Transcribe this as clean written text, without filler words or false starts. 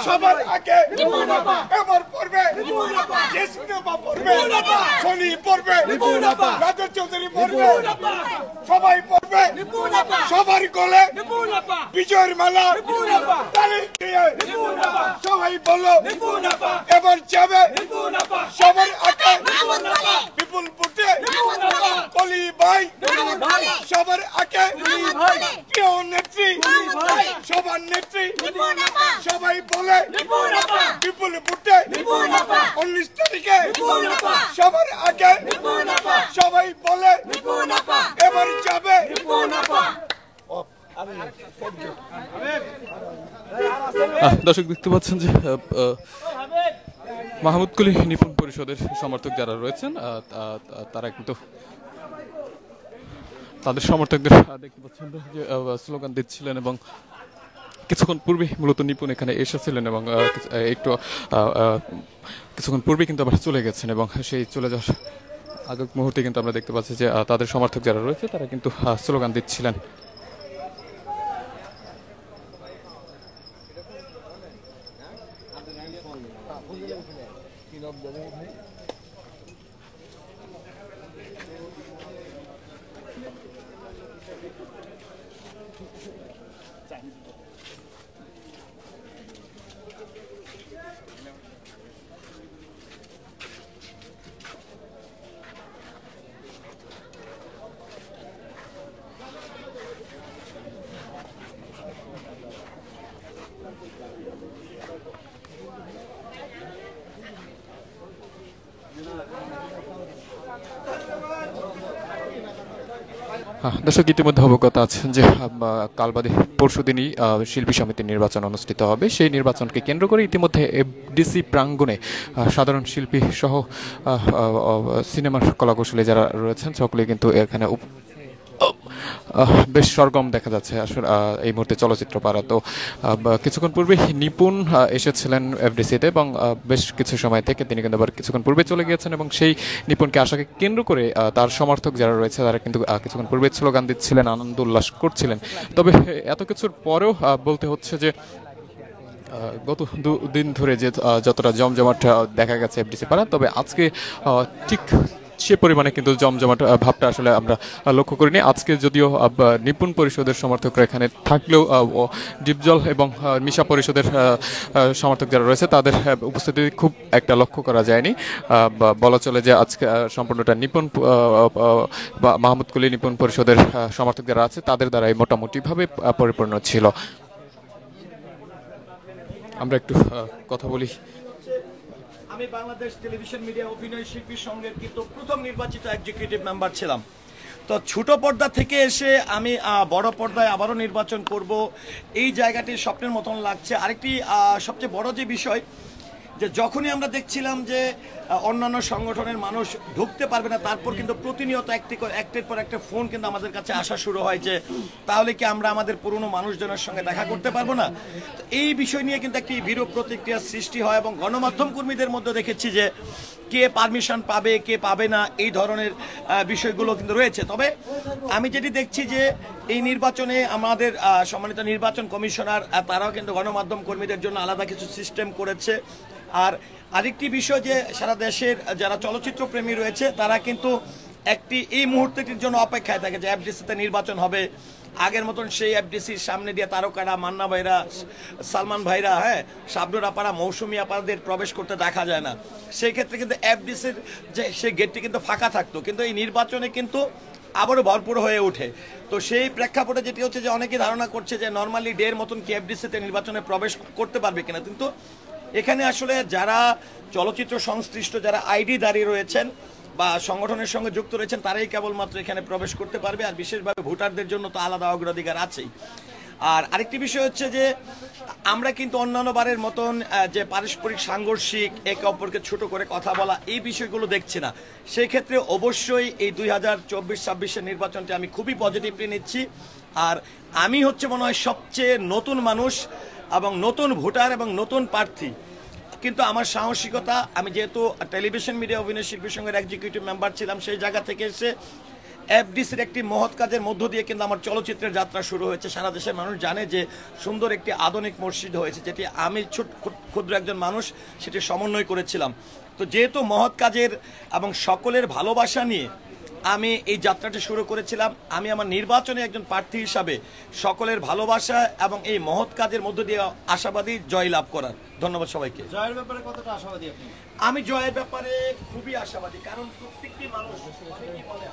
সবার আগে এবার পড়বে শনি পড়বে, রাজা চৌধুরী পড়বে, সবাই পড়বে, সবার গলে বিজয়ের মালা, সবাই বলো এবার যাবে সবার আগে বিপুল ভোটে কলি ভাই, সবার আগে প্রিয় নেত্রী, সবার নেত্রী, সবাই বলে বিপুল ভোটে 19 তারিখে সবার আগে সবাই বলে এবার যাবে। দর্শক দেখতে পাচ্ছেন যে মাহমুদকুলি নিপুণ পরিষদের সমর্থক যারা রয়েছেন তারা কিন্তু তাদের সমর্থকদের দেখতে পাচ্ছেন যে স্লোগান দিচ্ছিলেন এবং কিছুক্ষণ পূর্বে মূলত নিপুণ এখানে এসেছিলেন এবং একটু কিছুক্ষণ পূর্বে কিন্তু আবার চলে গেছেন এবং সেই চলে যাওয়ার আগের মুহূর্তে কিন্তু আমরা দেখতে পাচ্ছি যে তাদের সমর্থক যারা রয়েছে তারা কিন্তু স্লোগান দিচ্ছিলেন। দর্শক ইতিমধ্যে অবগত আছেন যে কাল বাদে পরশুদিনই শিল্পী সমিতির নির্বাচন অনুষ্ঠিত হবে। সেই নির্বাচনকে কেন্দ্র করে ইতিমধ্যে এফডিসি প্রাঙ্গণে সাধারণ শিল্পী সহ সিনেমার কলাকুশলী যারা রয়েছেন সকলে কিন্তু এখানে বেশ সরগম দেখা যাচ্ছে আসলে এই মুহূর্তে চলচ্চিত্র পাড়া। তো কিছুক্ষণ পূর্বে নিপুণ এসেছিলেন এফডিসিতে এবং বেশ কিছু সময় থেকে তিনি কিন্তু আবার কিছুক্ষণ পূর্বে চলে গিয়েছেন এবং সেই নিপুণকে আসাকে কেন্দ্র করে তার সমর্থক যারা রয়েছে তারা কিন্তু কিছুক্ষণ পূর্বে স্লোগান দিচ্ছিলেন, আনন্দ উল্লাস করছিলেন। তবে এত কিছুর পরেও বলতে হচ্ছে যে গত দুদিন ধরে যে যতটা জমজমাট দেখা গেছে এফডিসি পাড়া, তবে আজকে ঠিক সে পরিমাণে কিন্তু জমজমাট ভাবটা আসলে আমরা লক্ষ্য করিনি। আজকে যদিও নিপুণ পরিষদের সমর্থকরা এখানে থাকলেও ডিপজল এবং মিশা পরিষদের সমর্থক যারা রয়েছে তাদের উপস্থিতি খুব একটা লক্ষ্য করা যায়নি। বলা চলে যে আজকে সম্পূর্ণটা নিপুণ বা মাহমুদকুলি নিপুণ পরিষদের সমর্থক যারা আছে তাদের দ্বারাই মোটামুটিভাবে পরিপূর্ণ ছিল। আমরা একটু কথা বলি। আমি বাংলাদেশ টেলিভিশন মিডিয়া অভিনয় শিল্পী সংঘের কিন্তু প্রথম নির্বাচিত এক্সিকিউটিভ মেম্বার ছিলাম। তো ছোট পর্দা থেকে এসে আমি বড় পর্দায় আবারও নির্বাচন করব, এই জায়গাটি স্বপ্নের মতন লাগছে। আরেকটি সবচেয়ে বড় যে বিষয়, যে যখনই আমরা দেখছিলাম যে অন্যান্য সংগঠনের মানুষ ঢুকতে পারবে না, তারপর কিন্তু প্রতিনিয়ত একটির পর একটা ফোন কিন্তু আমাদের কাছে আসা শুরু হয় যে তাহলে কি আমরা আমাদের পুরনো মানুষজনের সঙ্গে দেখা করতে পারবো না। তো এই বিষয় নিয়ে কিন্তু একটি বিরূপ প্রতিক্রিয়ার সৃষ্টি হয় এবং গণমাধ্যম কর্মীদের মধ্যে দেখেছি যে কে পারমিশন পাবে কে পাবে না, এই ধরনের বিষয়গুলো কিন্তু রয়েছে। তবে আমি যেটি দেখছি যে এই নির্বাচনে আমাদের সম্মানিত নির্বাচন কমিশনার তারাও কিন্তু গণমাধ্যম কর্মীদের জন্য আলাদা কিছু সিস্টেম করেছে। আর আরেকটি বিষয় যে সারা দেশের যারা চলচ্চিত্র প্রেমী রয়েছে তারা কিন্তু একটি এই মুহূর্তটির জন্য অপেক্ষায় থাকে যে এফডিসিতে নির্বাচন হবে। আগের মতন সেই এফডিসির সামনে দিয়ে তারকারা, মান্না ভাইরা, সালমান ভাইরা, শাবনুর আপারা, মৌসুমী আপাদের প্রবেশ করতে দেখা যায় না। সেই ক্ষেত্রে কিন্তু এফডিসির যে সেই গেটটি কিন্তু ফাঁকা থাকতো, কিন্তু এই নির্বাচনে কিন্তু আবারও ভরপুর হয়ে ওঠে। তো সেই প্রেক্ষাপটে যেটি হচ্ছে যে অনেকেই ধারণা করছে যে নর্মালি ডের মতন কি এফডিসিতে নির্বাচনে প্রবেশ করতে পারবে কিনা, কিন্তু এখানে আসলে যারা চলচ্চিত্র সংশ্লিষ্ট যারা আইডি দাঁড়িয়ে রয়েছেন বা সংগঠনের সঙ্গে যুক্ত রয়েছেন তারাই কেবলমাত্র এখানে প্রবেশ করতে পারবে। আর বিশেষভাবে ভোটারদের জন্য তো আলাদা অগ্রাধিকার আছেই। আর আরেকটি বিষয় হচ্ছে যে আমরা কিন্তু অন্যান্য বারের মতন যে পারস্পরিক সাংঘর্ষিক একে অপরকে ছোট করে কথা বলা এই বিষয়গুলো দেখছি না। সেই ক্ষেত্রে অবশ্যই এই 2024-26-এর নির্বাচনটি আমি খুবই পজিটিভলি নিচ্ছি আর আমি হচ্ছে মনে হয় সবচেয়ে নতুন মানুষ এবং নতুন ভোটার এবং নতুন প্রার্থী, কিন্তু আমার সাহসিকতা, আমি যেহেতু টেলিভিশন মিডিয়া অভিনয় শিল্পী সংঘের এক্সিকিউটিভ মেম্বার ছিলাম, সেই জায়গা থেকে এসে এফডিসির একটি মহৎ কাজের মধ্য দিয়ে কিন্তু আমার চলচ্চিত্রের যাত্রা শুরু হয়েছে। সারা দেশের মানুষ জানে যে সুন্দর একটি আধুনিক মসজিদ হয়েছে, যেটি আমি ক্ষুদ্র একজন মানুষ সেটি সমন্বয় করেছিলাম। তো যেহেতু মহৎ কাজের এবং সকলের ভালোবাসা নিয়ে আমি এই যাত্রাটি শুরু করেছিলাম, আমি আমার নির্বাচনে একজন প্রার্থী হিসাবে সকলের ভালোবাসা এবং এই মহৎ কাজের মধ্য দিয়ে আশাবাদী জয় লাভ করার। ধন্যবাদ সবাইকে। জয়ের ব্যাপারে কতটা আশাবাদী আপনি? আমি জয়ের ব্যাপারে খুবই আশাবাদী, কারণ প্রত্যেকটি মানুষ অনেকেই বলে